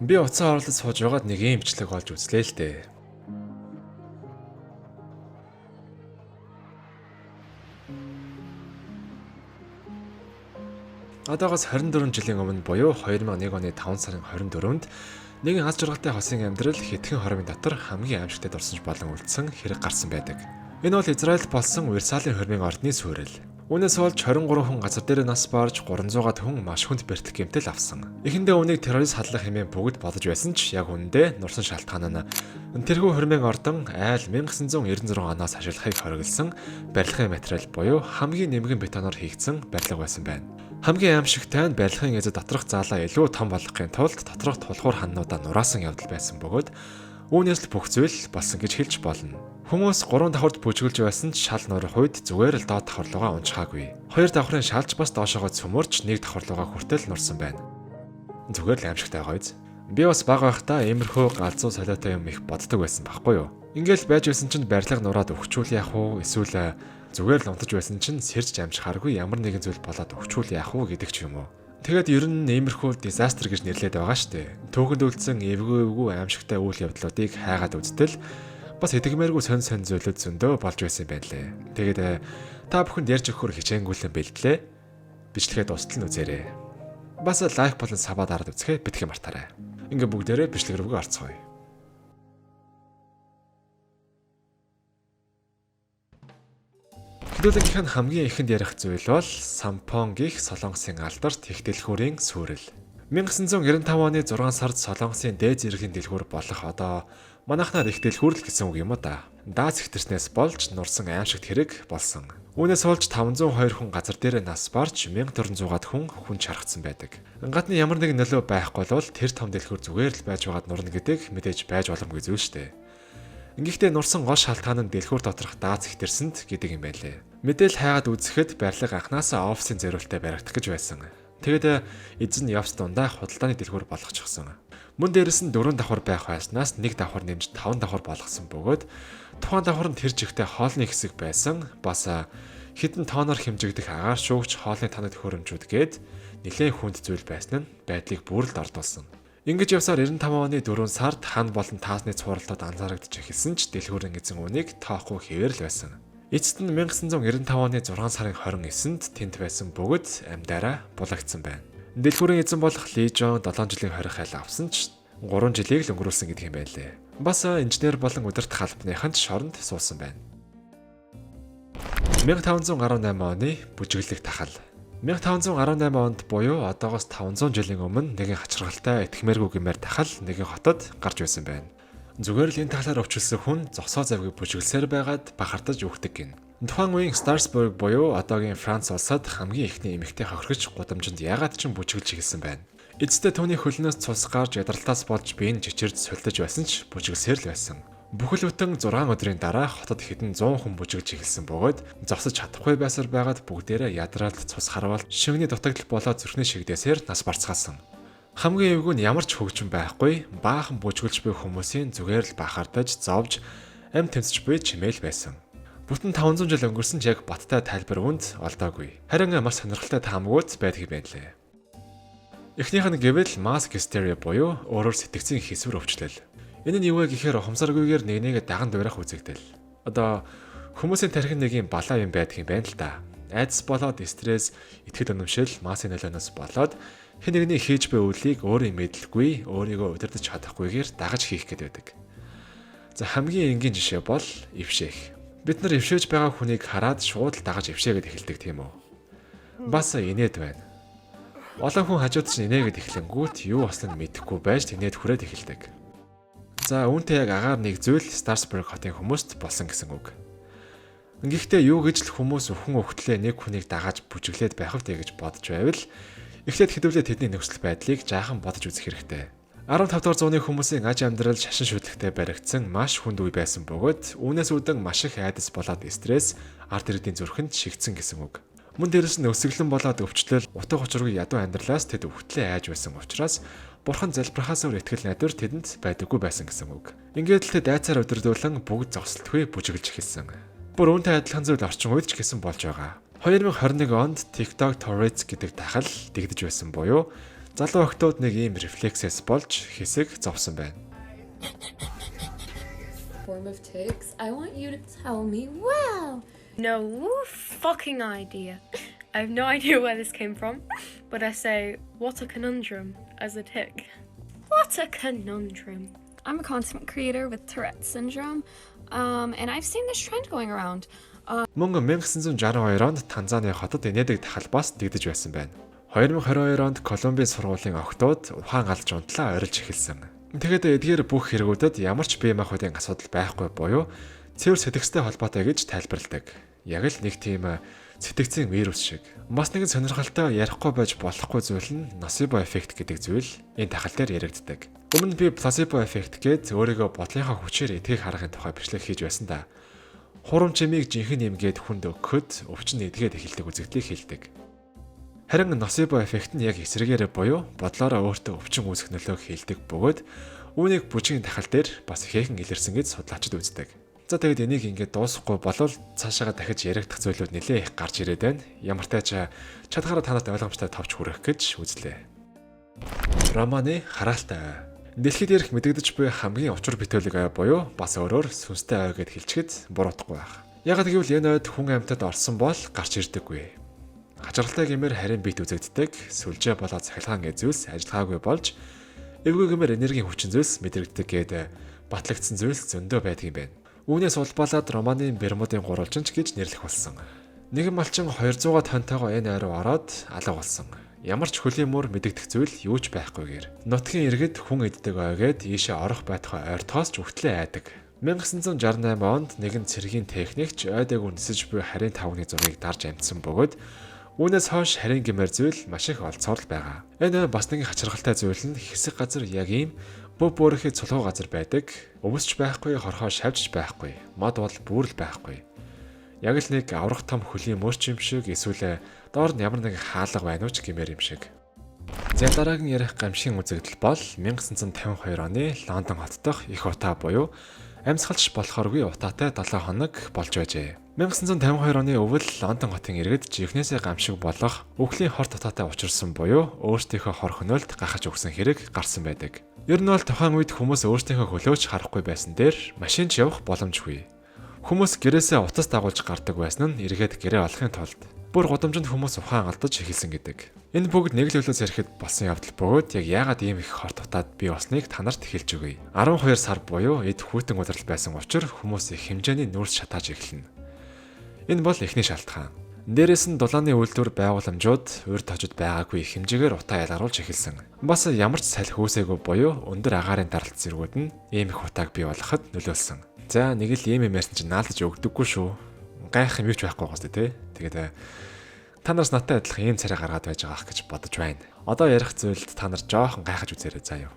Би уцаа оролдож сууж байгаад нэг юм бичлэг олж үзлээ л дээ. Одоогоос 24 жилийн өмнө буюу 2001 оны 5 сарын 24-нд нэгэн аз жаргалтай хосын амьдрал хэдхэн хормын дотор хамгийн аимшигтай дурсамж болон үлдсэн хэрэг гарсан байдаг. Энэ бол Израиль болсон Версалийн хормын ордны сүрэл. Үүнээс болж 23 хүн газар дээр нас барж 300-аад хүн маш хүнд бэртэх гэмтэл авсан. Эхэндээ үүнийг террорист хадлах хэмээн бүгд бодож байсан ч яг үүндээ нурсан шалтгаан нь тэрхүү хормын ордон айл 1996 оноос ашиглахыг хориглосон барилгын материал буюу хамгийн нэмгэн бетоноор хийгдсэн барилга байсан байна. Хамгийн аимшигтай нь барилгын эзэд доторх заалаа илүү том болгохын тулд доторх тулхуур ханнуудаа нураасан явдал байсан бөгөөд үүнээс л бүх зүйл болсон гэж хэлж болно. Хүмүүс 3 давхарт бүжгэлж байсан ч шал нурах үед зүгээр л доод давхар руугаа унчхаагүй. 2 давхрын шалж бас доошоогоо цөмөрч 1 давхар руугаа хүртэл нурсан байна. Зүгээр л аимшигтай гойз. Би бас бага байхдаа иймэрхүү галзуу солиотой юм их боддог байсан байхгүй юу? Ингээл байж байсан чинь барилга нураад өгчүүл яах вэ? Эсвэл зүгээр л унтаж байсан чинь сэрж амжихааргүй ямар нэгэн зүйл болоод өгчүүл яах вэ гэдэг ч юм уу. Тэгээд ер нь иймэрхүү дизастер гэж нэрлэдэг байгаа штэ. Түүхэнд үлдсэн эвгүй аимшигтай үйл явдлуудыг хайгаад үзтэл бас хэдгмээргүй сонь зүйлүүд зөндөө болж байсан юм байна лээ. Тэгээд та бүхэнд ярьж өгөхөр хичээнгүүлэн бэлдлээ. Бичлэгээ дуустал нь үзээрэй. Бас лайк болон сабаа дараад үзэхээ битгий мартаарай. Ингээ бүгдээрээ бичлэг рүүгээ орцгоё. Хэдүүлгийнх нь хамгийн ихэнд ярих зүйл бол Сампон гих Солонгосын алдарт их дэлгүүрийн сүрэл. 1995 оны 6 сард Солонгосын дээд зэргийн дэлгүүр болох одоо манайхнаар их дэлгүүр л гэсэн үг юм да. Даац ихтэрснээс болж нурсан аимшигт хэрэг болсон. Үүнээс болж 502 хүн газар дээр нас барж 1400-аад хүн чаргацсан байдаг. Гадны ямар нэгэн нөлөө байхгүй бол тэр том дэлгүүр зүгээр л байж байгаад нурна гэдэг мэдээж байж боломгүй зүйл шүү дээ. Ингэхдээ нурсан гол шалтгаан нь дэлгүүр доторх даац ихтэрсэнд гэдэг юм байлээ. Мэдээл хайгаад үзэхэд барилга анханасаа офисын зориулалтад баригдах гэж байсан. Тэгэд эзэн явц дундаа худалдааны дэлгүүр болгочихсон. Мөн дээрэс нь 4 давхар байх байснаас 1 давхар нэмж 5 давхар болгосон бөгөөд тухайн давхар нь тэр жигтэй хоолны хэсэг байсан. Бас хідэн тооноор хэмжигдэх агаар шүүгч хоолны танад хөрөмжүүд гээд нэлээд хүнд зүйл байсан нь байдлыг бүрэлд ордуулсан. Ингэж явсаар 95 оны 4 сард хан болон таасны цувралтад анзаарагдж эхэлсэн ч дэлгүүрийн эзэн үнийг тоохгүй хэвээр л байсан. Эцэст нь 1995 оны 6 сарын 29-нд тэнд байсан бүгд амьдараа булагдсан байна. Дэлгүүрийн эзэн болох Ли Жон 7 жилийн хорих хайл авсан ч 3 жилийг л өнгөрүүлсэн гэдэг юм байлээ. Бас инженер болон удирдах албаныханд шоронд суусан байна. 1518 оны бүжиглэх тахал. 1518 онд буюу одоогоос 500 жилийн өмнө нэгэн хачиргалтай итгэмээргүй гэмээр тахал нэгэн хотод гарч байсан байна. Зүгээр л энэ тахлаар өвчлсөн хүн зогсоо завгийг бүжиглсээр байгаад бахардаж үхдэг гин. Тухайн үеийн Страсбург буюу одоогийн Франц улсад хамгийн ихний эмэгтэй хохирогч гудамжинд яагаад ч бүжиглж эхэлсэн байна. Эцэстээ түүний хөлнөөс цус гарч ядралтаас болж биеийн чичирд султаж байсан ч бүжиглсээр л байсан. Бүхэл бүтэн 6 өдрийн дараа хотод хэдэн 100 хүн бүжиглж эхэлсэн бөгөөд зогсож чадахгүй байсаар байгаад бүгдээрээ ядраад цус харвал шигний дутагдал болоод зүрхний шигдээсээр нас барцгаасан. Хамгийн эвгүй нь ямар ч хөгжим байхгүй, баахан бүжиглж буй хүмүүсийн зүгээр л бахардаж, зовж, амь тэмцэж буй чимээл байсан. Бүтэн 500 жил өнгөрсөн ч яг баттай тайлбар үнд олдоогүй. Харин маш сонирхолтой таамагуут байдаг юм байна лээ. Эхнийх нь гэвэл mass hysteria буюу өөрөөр сэтгцийн хийсвэр өвчлөл. Энэ нь юу вэ гэхээр ухамсаргүйгээр нэг даган дуурайх үзэгдэл. Одоо хүмүүсийн тархин нэг юм балаа юм байдаг юм байна л да. Айдас болоод стресс, итгэл үнэмшил, массын нөлөөнөөс болоод хэн нэгний хийж буй үйлийг өөрөө мэдлгүй, өөрийгөө удирдах чадахгүйгээр дагаж хийх гээд байдаг. За хамгийн энгийн жишээ бол эвшээх. Бид нар эвшээж байгаа хүнийг хараад шууд л дагаж эвшээгээд эхэлдэг тийм үү? Бас инээд байна. Олон хүн хажууд чинь инээгээд эхлэнгүүт юу босныг мэдэхгүй байж тэнээд хүрээд эхэлдэг. За үүнтэй яг агаар нэг зүйл Страсбург хотын хүмүүст болсон гэсэн үг. Гэхдээ юу гэж л хүмүүс өхөн өвхтлээ нэг хүнийг дагааж бүжиглээд байх вэ гэж бодож байвал эхлээд хэдүүлээ тэдний нөхцөл байдлыг жаахан бодож үзэх хэрэгтэй. 15 дугаар зууны хүмүүсийн аж амьдрал шашин шүтлэгтэй баригдсан маш хүнд үе байсан бөгөөд үүнээс үүдэн маш их айдас болоод стресс, ард иргэдийн зүрхэнд шигдсэн гэсэн үг. Мөн дээрэс нь өсөглөн болоод өвчлөл, утга учиргүй ядуу амьдралаас тэд өвхтлээ айж байсан учраас Бурхан залбирахаас өөр итгэл найдвар тэдэнд байдаггүй байсан гэсэн үг. Ингээд л тэд айцаар өдөрдүүлэн бүгд зогсолтгүй бүжиглж эхэлсэн. Бүр үүнтэй адилхан зүйл орчин үед ч гэсэн болж байгаа. 2021 онд TikTok Tourette's гэдэг тахал дэгдэж байсан буюу Залуу охтууд нэг ийм рефлексээс болж хэсэг зовсон байна. Form of ticks. I want you to tell me. Wow. No fucking idea. I have no idea where this came from, but I say, what a conundrum as a tick. What a conundrum. I'm a content creator with Tourette syndrome, and I've seen this trend going around. Мөн 1962 онд Танзаны хотод Энедэг тахалбаас дэгдэж байсан байна. 2022 онд Колумбийн сургуулийн охтууд ухаан алж унтлаа орилж эхэлсэн. Тэгэхэд эдгээр бүх хэрэгүүдэд ямар ч бие махбодын асуудал байхгүй буюу цэвэр сэтгцтэй холбоотой гэж тайлбарладаг. Яг л нэг тийм сэтгцийн вирус шиг. Бас нэгэн сонирхолтой ярихгүй байж болохгүй зүйл нь носибо эффект гэдэг зүйл энэ тахал дээр яригддаг. Өмнө би плацебо эффект гэж өөрийгөө бодлынхаа хүчээр эдгийг харахын тухай бичлэг хийж байсан да. Хурам чимийг жинхэнэ нэмгээд хүнд өгөхөд өвчин эдгээд эхэлдэг үзэгдлийг хэлдэг. Харин носибо эффект нь яг эсрэгээр буюу бодлороо өөртөө өвчин үүсгэх нөлөөг хэлдэг бөгөөд үүнийг бүжгийн тахал дээр бас ихээхэн илэрсэн гэж судлаачид үздэг. За тэгэд энийг ингээд дуусахгүй болвол цаашаага дахиж яригдах зүйлүүд нэлээ их гарч ирээд байна. Ямар ч тач чадхаараа танад ойлгомжтой товч хүрэх гэж үзлээ. Романы хараалтай. Дэлхийд ирэх мэдэгдэж буй хамгийн учир бүтээлэг ой буюу бас өөрөөр сүнстэй ой гэд хэлчихэд буруутахгүй байх. Яг гэвэл энэ ойд хүн амьтад орсон бол гарч ирдэггүй. Хачиргалтай гэмээр харин бит үзэгддэг, сүлжээ болоод цахилгаан гэж зүйлс ажиллагаагүй болж эвгүй гэмээр энергийн хүчин зүйлс мэдрэгддэг гэдэг батлагдсан зүйлс зөндөө байдаг юм байна. Үүнээс улбалаад романы Бермудын гурвалжинч гэж нэрлэх болсон. Нэгэн малчин 200 тонтойгоо энэ ой руу ороод алга болсон. Ямар ч хөлийн мөр мэдэгдэх зүйл юу ч байхгүйгээр. Нутгийн иргэд хүн иддэг ойгээд ийшээ орох байтугай ойртоос ч үхтлээ айдаг. 1968 онд нэгэн цэргийн техникч ойдаг үнсэж буй харийн тавгны зургийг дарж амжсан бөгөөд үүнээс хойш харийн гэмээр зүйл маш их олцоор л байгаа. Энэ бас нэгэн хачиргалтай зүйл нь хэсэг газар яг ийм бүх бүрхий цулгуу газар байдаг. Өвсч байхгүй, хорхоо шавжж байхгүй. Мод бол бүрл байхгүй. Яг л нэг аврах том хөлийн мөрч юм шиг эсвэл доор нь ямар нэг хаалга байна уу ч гэмээр юм шиг. За дараагийн ярих гамшигын үзэгдэл бол 1952 оны Лондон хот дахь их утаа буюу амьсгалч болохооргүй утаатай 7 хоног болж байжээ. 1952 оны өвөл Лондон хотын иргэд жихнээсээ гамшиг болох өвхлийн хорт утаатай учирсан буюу өөрсдийнхөө хор хөнөөлт гахаж өгсөн хэрэг гарсан байдаг. Ер нь бол тухайн үед хүмүүс өөрсдийнхөө хөлөөч харахгүй байсан дээр машинч явах боломжгүй. Хүмүүс гэрээсээ утас дагуулж гардаг байсан нь эргээд гэрээ олохын тулд бүр гудамжинд хүмүүс ухаан алдаж эхэлсэн гэдэг. Энэ бүгд нэг л хөлөөс ирэхэд болсон явдал бөгөөд яг яагаад ийм их хорт утаад бий болсныг танарт хэлж өгье. 12 сар буюу эд хүйтэн удирдал байсан учраас хүмүүс их хэмжээний нүүрс шатааж эхэлнэ. Энэ бол эхний шалтгаан. Дээрээс нь дулааны үйлдвэр байгууламжууд урьд хожид байгаагүй хэмжээгээр утаа ялгаруулж эхэлсэн. Бас ямар ч салхи үүсээгүй буюу өндөр агаарын даралт зэргүүд нь ийм их утааг бий болгоход нөлөөлсөн. За нэг л ийм ярьсан чинь наалдаж өгдөггүй шүү. Гайх юм юу ч байхгүй гоос тээ. Тэгээд та нараас надтай адилхан ийм царай гаргаад байж байгаах гэж бодож байна. Одоо ярих зүйлд та нар жоохон гайхаж үзээрэй заа юу.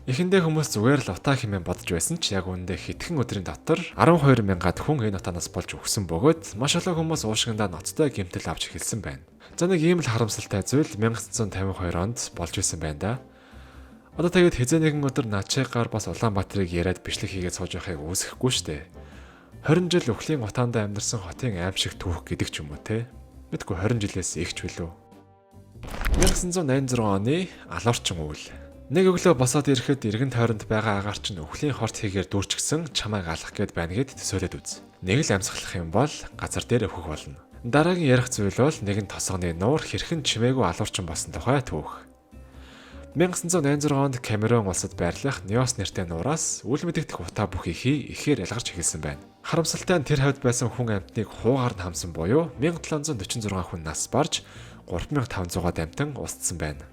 Эхэндээ хүмүүс зүгээр л утаа хэмээн бодож байсан ч яг үүндээ хэдхэн өдрийн дотор 12 мянгаад хүн энэ утаанаас болж өгсөн бөгөөд маш олон хүмүүс уушгиндаа ноцтой гэмтэл авч эхэлсэн байна. За нэг ийм л харамсалтай зүйл 1952 онд болж исэн байна да. Одоо тэгээд хизээ нэгэн өдөр Начигаар бас Улаанбаатарыг яриад бичлэг хийгээд сууж байхыг үүсэхгүй штэ. 20 жил өвхлийн утаанд амьдарсан хотын аимшиг түүх гэдэг ч юм уу те. Мэдгүй 20 жилээс их ч билүү. 1986 оны алуурчин үйл. Нэг өглөө босоод ирэхэд эргэн тойронд байгаа агаарч нь өвхлийн хорт хийгээр дүүрчгсэн чамайг алах гээд байна гэд төсөөлөд үз. Нэг л амьсгалах юм бол газар дээр өвхөх болно. Дараагийн ярих зүйл бол нэгэн тосгоны нуур хэрхэн чимээгүй алуурчин болсон тухай түүх. 1986 онд Камерун улсад байрлах Неос нэртэй нуураас үл мэдэгдэх утаа бүх ихээр ялгарч эхэлсэн байна. Харамсалтай нь тэр хавьд байсан хүн амьтныг хуугаар нь хамсан буюу 1746 хүн нас барж 3500-аад амьтан устсан байна.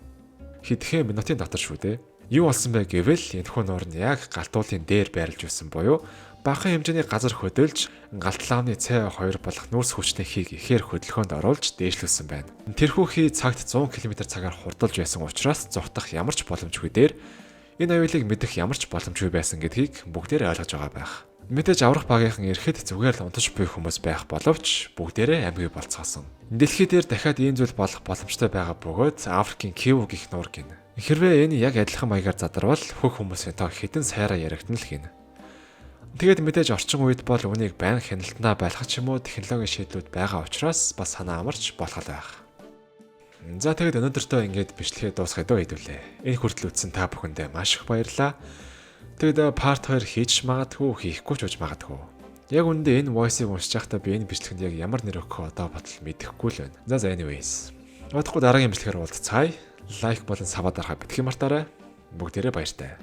Хэдхэн минутын дотор шүү дээ. Юу болсон бэ гэвэл энэхүү нуур нь яг галтуулын дээр байрлаж байсан буюу бахан хэмжээний газар хөдөлж галтлаамны CO2 болох нүүрс хүчний хийг ихээр хөдөлгөөнд оруулж дээшлүүлсэн байна. Тэрхүү хий цагт 100 км/цагаар хурдалж байсан учраас зугтах ямар ч боломжгүй дээр энэ аюулыг мэдэх ямар ч боломжгүй байсан гэдгийг бүгдээр ойлгож байгаа байх. Мэдээж аврах багийнхан ирэхэд зүгээр л унтаж буй хүмүүс байх боловч бүгдээрээ амьгүй болцоосон. Дэлхий дээр дахиад ийм зүйл болох боломжтой байгаа бөгөөд Африкийн Киву гих нуур гин. Хэрвээ энэ яг адилхан маягаар задарвал хөх хүмүүсийн тоо хэдэн сайраа яригдана л гин. Тэгээд мэдээж орчин үед бол үнийг байнга хяналтнаа байлгах ч юм уу технологийн шийдлүүд байгаа учраас бас санаа амарч болох байх. За тэгээд өнөөдөртөө ингээд бичлэгээ дуусгая дөө хэдүүлээ. Энэ хүртэл үзсэн та бүхэндээ маш их баярлалаа. Тэгээд part 2 хийж магадгүй хийхгүй ч үж магадгүй. Яг үндэ энэ voice-ийг уншиж байхдаа би энэ бичлэгэнд яг ямар нэр өгөх одоо бодол мэдэхгүй л байна. За anyways. Удахгүй дараагийн бичлэгээр уулзцаая. Лайк болон сабаа дарахаа битгий мартаарай. Бүгдээрээ баяртай.